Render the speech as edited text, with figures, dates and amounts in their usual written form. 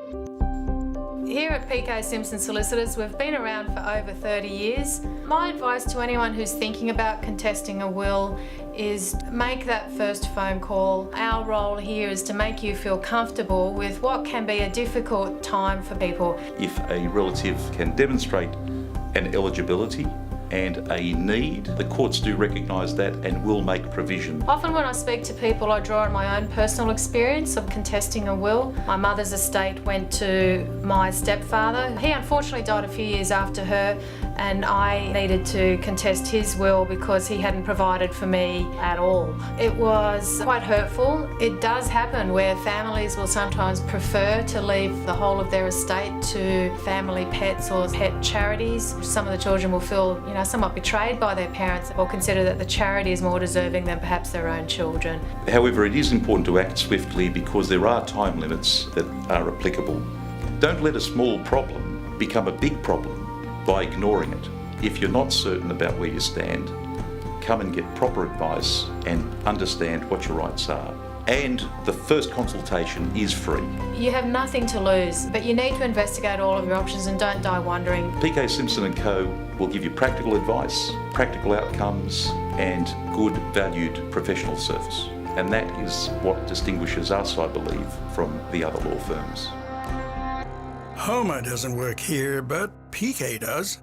Here at PK Simpson Solicitors, we've been around for over 30 years. My advice to anyone who's thinking about contesting a will is make that first phone call. Our role here is to make you feel comfortable with what can be a difficult time for people. If a relative can demonstrate an eligibility and a need, the courts do recognise that and will make provision. Often when I speak to people, I draw on my own personal experience of contesting a will. My mother's estate went to my stepfather. He unfortunately died a few years after her, and I needed to contest his will because he hadn't provided for me at all. It was quite hurtful. It does happen where families will sometimes prefer to leave the whole of their estate to family pets or pet charities. Some of the children will feel, somewhat betrayed by their parents or consider that the charity is more deserving than perhaps their own children. However, it is important to act swiftly because there are time limits that are applicable. Don't let a small problem become a big problem by ignoring it. If you're not certain about where you stand, come and get proper advice and understand what your rights are. And the first consultation is free. You have nothing to lose, but you need to investigate all of your options and don't die wondering. PK Simpson & Co will give you practical advice, practical outcomes and good valued professional service. And that is what distinguishes us, I believe, from the other law firms. HOMA doesn't work here, but PK does.